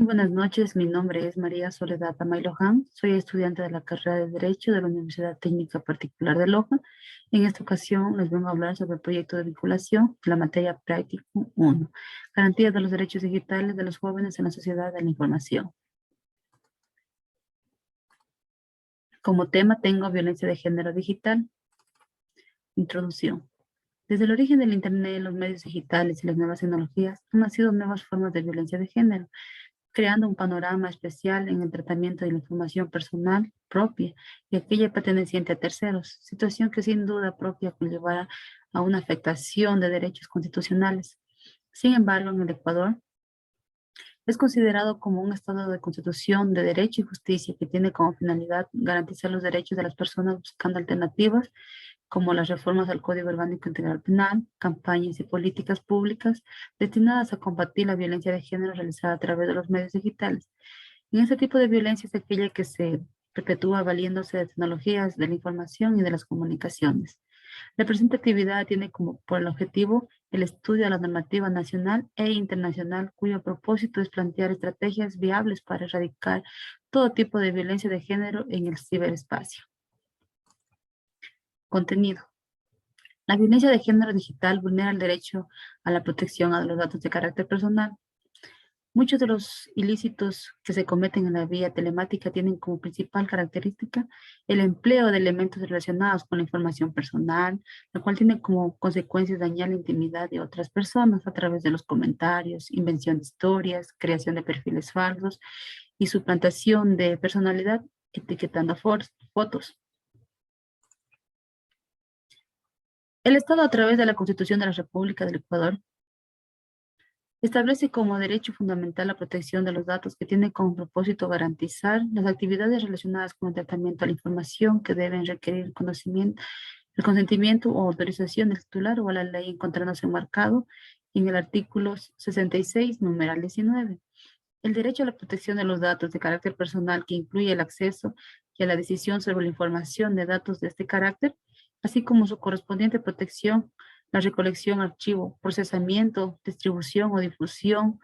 Muy buenas noches, mi nombre es María Soledad Amay Loján, soy estudiante de la carrera de Derecho de la Universidad Técnica Particular de Loja. En esta ocasión les vengo a hablar sobre el proyecto de vinculación de la materia práctica 1, garantía de los derechos digitales de los jóvenes en la sociedad de la información. Como tema tengo violencia de género digital. Introducción. Desde el origen del Internet, los medios digitales y las nuevas tecnologías han nacido nuevas formas de violencia de género, creando un panorama especial en el tratamiento de la información personal propia y aquella perteneciente a terceros, situación que sin duda propia conllevará a una afectación de derechos constitucionales. Sin embargo, en el Ecuador es considerado como un estado de constitución de derecho y justicia que tiene como finalidad garantizar los derechos de las personas buscando alternativas como las reformas al Código Orgánico Integral Penal, campañas y políticas públicas destinadas a combatir la violencia de género realizada a través de los medios digitales. En este tipo de violencia es aquella que se perpetúa valiéndose de tecnologías de la información y de las comunicaciones. La presente actividad tiene como por el objetivo el estudio de la normativa nacional e internacional, cuyo propósito es plantear estrategias viables para erradicar todo tipo de violencia de género en el ciberespacio. Contenido. La violencia de género digital vulnera el derecho a la protección a los datos de carácter personal. Muchos de los ilícitos que se cometen en la vía telemática tienen como principal característica el empleo de elementos relacionados con la información personal, lo cual tiene como consecuencias dañar la intimidad de otras personas a través de los comentarios, invención de historias, creación de perfiles falsos y suplantación de personalidad etiquetando fotos. El Estado, a través de la Constitución de la República del Ecuador, establece como derecho fundamental la protección de los datos que tiene como propósito garantizar las actividades relacionadas con el tratamiento de la información que deben requerir el consentimiento o autorización del titular o a la ley encontrándose enmarcado en el artículo 66, numeral 19. El derecho a la protección de los datos de carácter personal que incluye el acceso y a la decisión sobre la información de datos de este carácter, así como su correspondiente protección, la recolección, archivo, procesamiento, distribución o difusión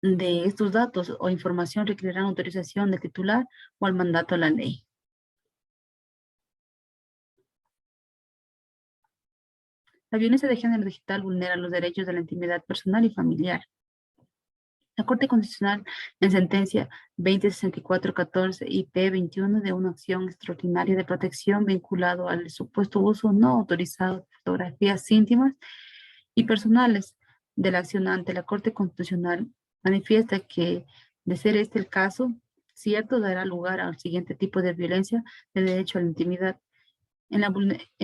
de estos datos o información requerirán autorización del titular o al mandato de la ley. La violencia de género digital vulnera los derechos de la intimidad personal y familiar. La Corte Constitucional, en sentencia 2064-14 y P21 de una acción extraordinaria de protección vinculado al supuesto uso no autorizado de fotografías íntimas y personales de la acción ante la Corte Constitucional, manifiesta que, de ser este el caso, cierto dará lugar al siguiente tipo de violencia de derecho a la intimidad. En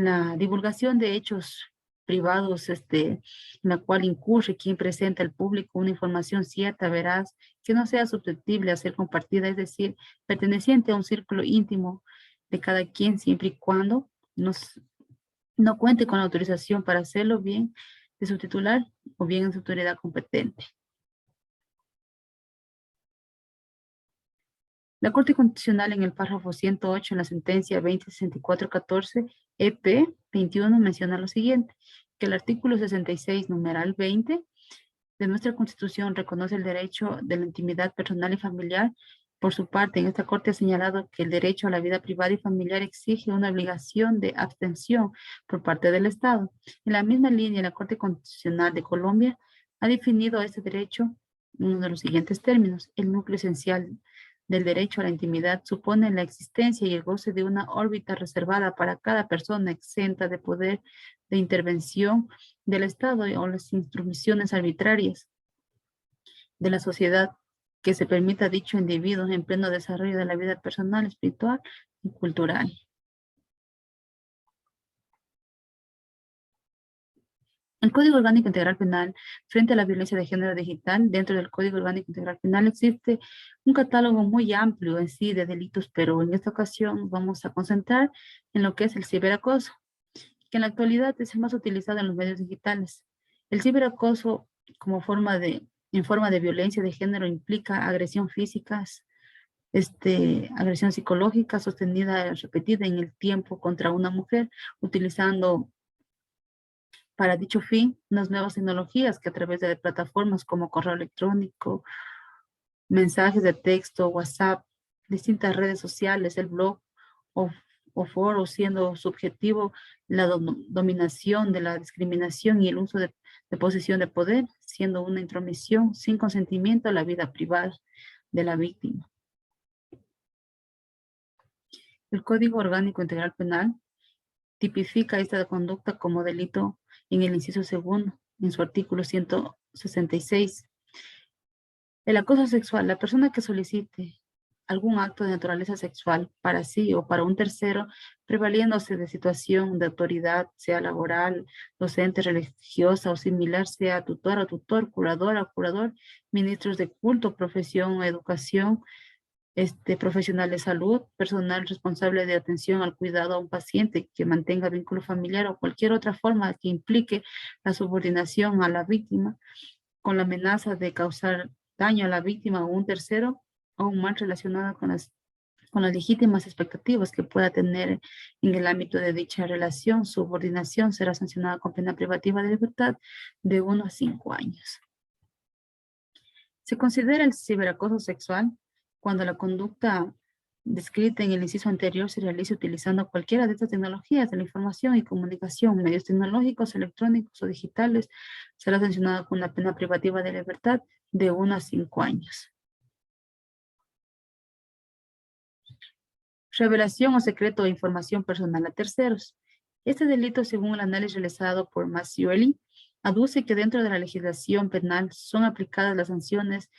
la divulgación de hechos privados, en la cual incurre quien presenta al público una información cierta, veraz, que no sea susceptible a ser compartida, es decir, perteneciente a un círculo íntimo de cada quien, siempre y cuando no cuente con la autorización para hacerlo bien de su titular o bien en su autoridad competente. La Corte Constitucional en el párrafo 108 en la sentencia 2064-14 EP 21 menciona lo siguiente, que el artículo 66, numeral 20 de nuestra Constitución reconoce el derecho de la intimidad personal y familiar. Por su parte, en esta Corte ha señalado que el derecho a la vida privada y familiar exige una obligación de abstención por parte del Estado. En la misma línea, la Corte Constitucional de Colombia ha definido este derecho en uno de los siguientes términos. El núcleo esencial del derecho a la intimidad supone la existencia y el goce de una órbita reservada para cada persona exenta de poder de intervención del Estado o las instrucciones arbitrarias de la sociedad que se permita a dicho individuo en pleno desarrollo de la vida personal, espiritual y cultural. El Código Orgánico Integral Penal, frente a la violencia de género digital, dentro del Código Orgánico Integral Penal existe un catálogo muy amplio en sí de delitos, pero en esta ocasión vamos a concentrar en lo que es el ciberacoso, que en la actualidad es el más utilizado en los medios digitales. El ciberacoso en forma de violencia de género implica agresión física, agresión psicológica sostenida, repetida en el tiempo contra una mujer, utilizando para dicho fin unas nuevas tecnologías que a través de plataformas como correo electrónico mensajes de texto, WhatsApp, distintas redes sociales, el blog o, o foro, siendo su objetivo la dominación de la discriminación y el uso de posición de poder, siendo una intromisión sin consentimiento a la vida privada de la víctima. El Código Orgánico Integral Penal tipifica esta conducta como delito en el inciso segundo, en su artículo 166. El acoso sexual, la persona que solicite algún acto de naturaleza sexual para sí o para un tercero, prevaliéndose de situación de autoridad, sea laboral, docente, religiosa o similar, sea tutora o tutor, curadora o curador, ministros de culto, profesión o educación, profesional de salud, personal responsable de atención al cuidado a un paciente que mantenga vínculo familiar o cualquier otra forma que implique la subordinación a la víctima con la amenaza de causar daño a la víctima o un tercero o un mal relacionado con las legítimas expectativas que pueda tener en el ámbito de dicha relación, subordinación será sancionada con pena privativa de libertad de 1 a 5 años. Se considera el ciberacoso sexual cuando la conducta descrita en el inciso anterior se realice utilizando cualquiera de estas tecnologías de la información y comunicación, medios tecnológicos, electrónicos o digitales, será sancionado con una pena privativa de libertad de 1 a 5 años. Revelación o secreto de información personal a terceros. Este delito, según el análisis realizado por Massioli, aduce que dentro de la legislación penal son aplicadas las sanciones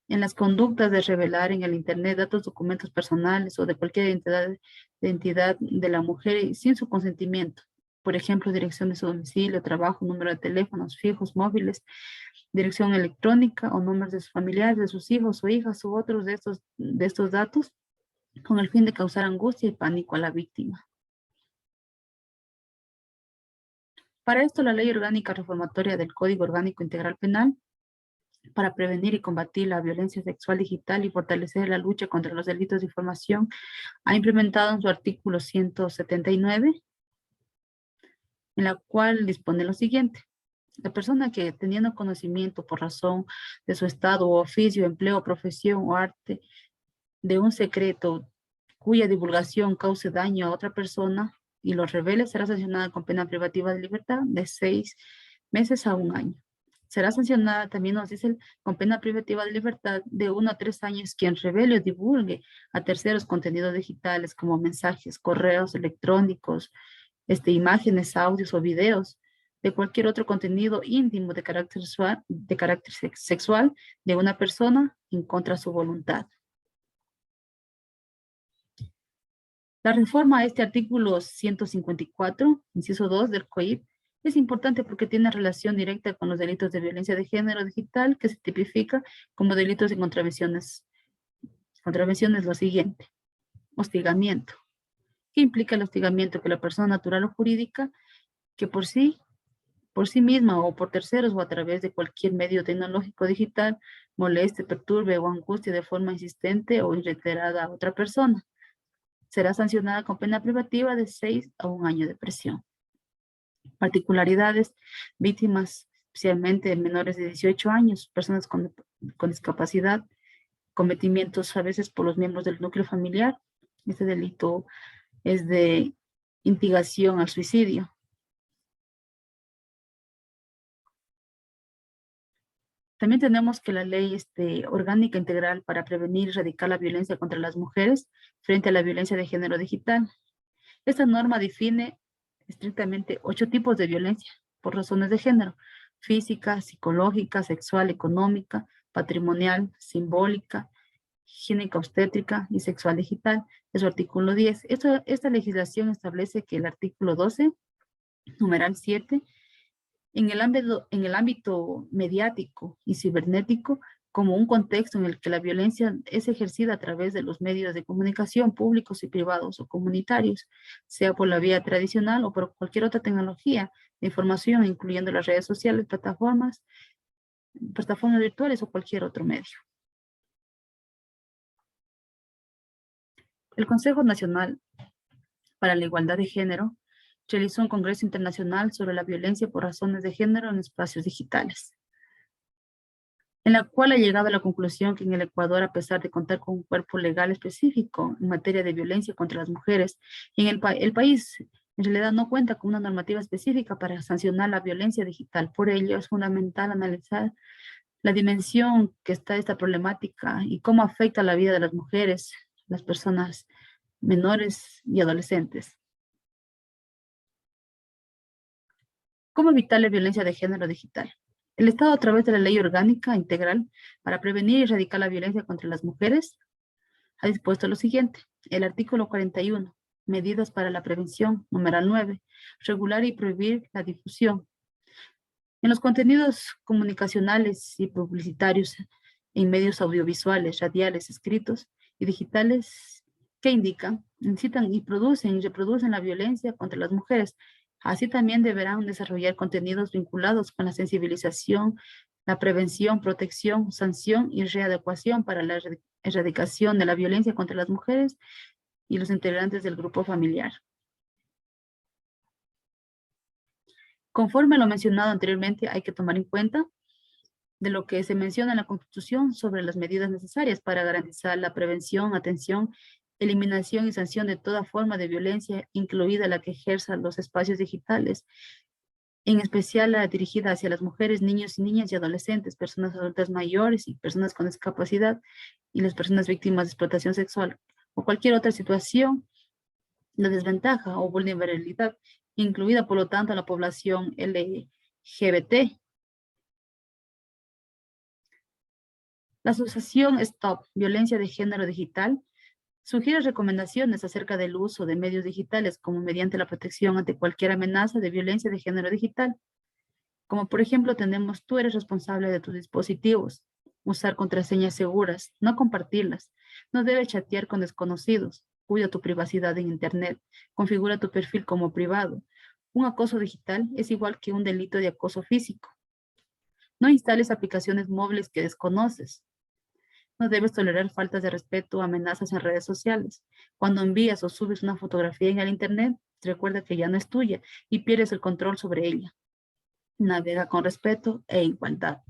en las conductas de revelar en el Internet datos, documentos personales o de cualquier identidad de la mujer sin su consentimiento. Por ejemplo, dirección de su domicilio, trabajo, número de teléfonos fijos, móviles, dirección electrónica o números de sus familiares, de sus hijos o hijas u otros de estos datos con el fin de causar angustia y pánico a la víctima. Para esto, la Ley Orgánica Reformatoria del Código Orgánico Integral Penal, para prevenir y combatir la violencia sexual digital y fortalecer la lucha contra los delitos de información, ha implementado en su artículo 179, en la cual dispone lo siguiente. La persona que, teniendo conocimiento por razón de su estado o oficio, empleo, profesión o arte de un secreto cuya divulgación cause daño a otra persona y lo revele, será sancionada con pena privativa de libertad de 6 meses a 1 año. Será sancionada, también nos dice, con pena privativa de libertad de 1 a 3 años quien revele o divulgue a terceros contenidos digitales como mensajes, correos electrónicos, imágenes, audios o videos de cualquier otro contenido íntimo de carácter sexual de una persona en contra de su voluntad. La reforma a este artículo 154, inciso 2 del COIP, es importante porque tiene relación directa con los delitos de violencia de género digital que se tipifica como delitos de contravenciones. Contravención es lo siguiente: hostigamiento. ¿Qué implica el hostigamiento? Que la persona natural o jurídica que por sí misma o por terceros o a través de cualquier medio tecnológico digital moleste, perturbe o angustie de forma insistente o reiterada a otra persona, será sancionada con pena privativa de 6 a 1 año de prisión. Particularidades: víctimas, especialmente menores de 18 años, personas con discapacidad, cometimientos a veces por los miembros del núcleo familiar. Este delito es de instigación al suicidio. También tenemos que la ley orgánica integral para prevenir y erradicar la violencia contra las mujeres frente a la violencia de género digital. Esta norma define estrictamente 8 tipos de violencia por razones de género: física, psicológica, sexual, económica, patrimonial, simbólica, higiénica obstétrica y sexual digital. Es su artículo 10. Esta legislación establece que el artículo 12, numeral 7, en el ámbito mediático y cibernético, como un contexto en el que la violencia es ejercida a través de los medios de comunicación públicos y privados o comunitarios, sea por la vía tradicional o por cualquier otra tecnología de información, incluyendo las redes sociales, plataformas virtuales o cualquier otro medio. El Consejo Nacional para la Igualdad de Género realizó un congreso internacional sobre la violencia por razones de género en espacios digitales. en la cual ha llegado a la conclusión que en el Ecuador, a pesar de contar con un cuerpo legal específico en materia de violencia contra las mujeres, en el país en realidad no cuenta con una normativa específica para sancionar la violencia digital. Por ello, es fundamental analizar la dimensión que está esta problemática y cómo afecta la vida de las mujeres, las personas menores y adolescentes. ¿Cómo evitar la violencia de género digital? El Estado, a través de la Ley Orgánica Integral para prevenir y erradicar la violencia contra las mujeres, ha dispuesto lo siguiente. El artículo 41, medidas para la prevención, numeral 9, regular y prohibir la difusión. En los contenidos comunicacionales y publicitarios en medios audiovisuales, radiales, escritos y digitales que indican, incitan y producen y reproducen la violencia contra las mujeres. Así también deberán desarrollar contenidos vinculados con la sensibilización, la prevención, protección, sanción y readecuación para la erradicación de la violencia contra las mujeres y los integrantes del grupo familiar. Conforme a lo mencionado anteriormente, hay que tomar en cuenta de lo que se menciona en la Constitución sobre las medidas necesarias para garantizar la prevención, atención, eliminación y sanción de toda forma de violencia, incluida la que ejerza los espacios digitales, en especial la dirigida hacia las mujeres, niños y niñas y adolescentes, personas adultas mayores y personas con discapacidad y las personas víctimas de explotación sexual o cualquier otra situación de desventaja o vulnerabilidad, incluida por lo tanto la población LGBT. La asociación Stop Violencia de Género Digital sugiere recomendaciones acerca del uso de medios digitales como mediante la protección ante cualquier amenaza de violencia de género digital. Como por ejemplo tenemos, tú eres responsable de tus dispositivos, usar contraseñas seguras, no compartirlas, no debes chatear con desconocidos, cuida tu privacidad en Internet, configura tu perfil como privado. Un acoso digital es igual que un delito de acoso físico. No instales aplicaciones móviles que desconoces. No debes tolerar faltas de respeto o amenazas en redes sociales. Cuando envías o subes una fotografía en el Internet, recuerda que ya no es tuya y pierdes el control sobre ella. Navega con respeto e igualdad.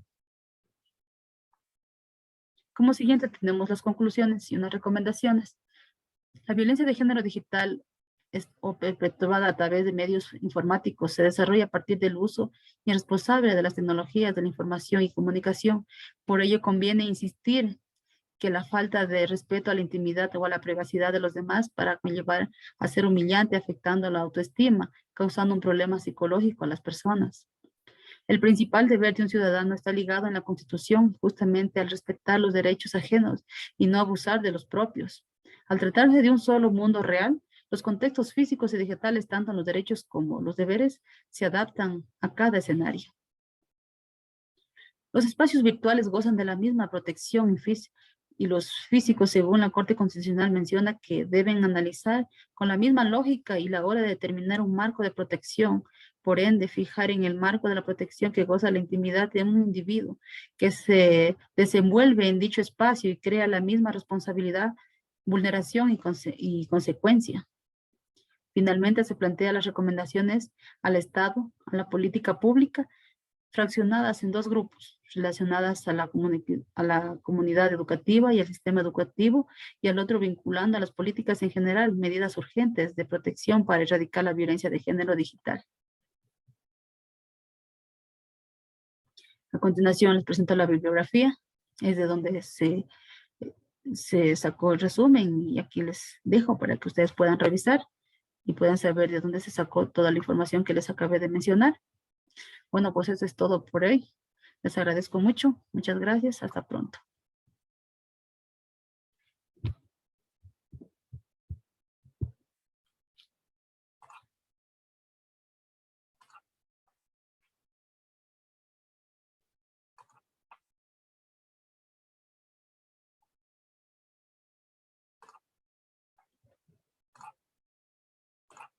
Como siguiente tenemos las conclusiones y unas recomendaciones. La violencia de género digital o perpetuada a través de medios informáticos se desarrolla a partir del uso irresponsable de las tecnologías de la información y comunicación. Por ello conviene insistir que la falta de respeto a la intimidad o a la privacidad de los demás para conllevar a ser humillante, afectando la autoestima, causando un problema psicológico a las personas. El principal deber de un ciudadano está ligado en la Constitución justamente al respetar los derechos ajenos y no abusar de los propios. Al tratarse de un solo mundo real, los contextos físicos y digitales, tanto los derechos como los deberes, se adaptan a cada escenario. Los espacios virtuales gozan de la misma protección y los físicos, según la Corte Constitucional, menciona que deben analizar con la misma lógica y la hora de determinar un marco de protección, por ende, fijar en el marco de la protección que goza la intimidad de un individuo que se desenvuelve en dicho espacio y crea la misma responsabilidad, vulneración y consecuencia. Finalmente, se plantea las recomendaciones al Estado, a la política pública, fraccionadas en dos grupos, relacionadas a la comunidad educativa y al sistema educativo, y al otro vinculando a las políticas en general, medidas urgentes de protección para erradicar la violencia de género digital. A continuación les presento la bibliografía, es de donde se sacó el resumen y aquí les dejo para que ustedes puedan revisar y puedan saber de dónde se sacó toda la información que les acabé de mencionar. Bueno, pues eso es todo por hoy. Les agradezco mucho. Muchas gracias. Hasta pronto.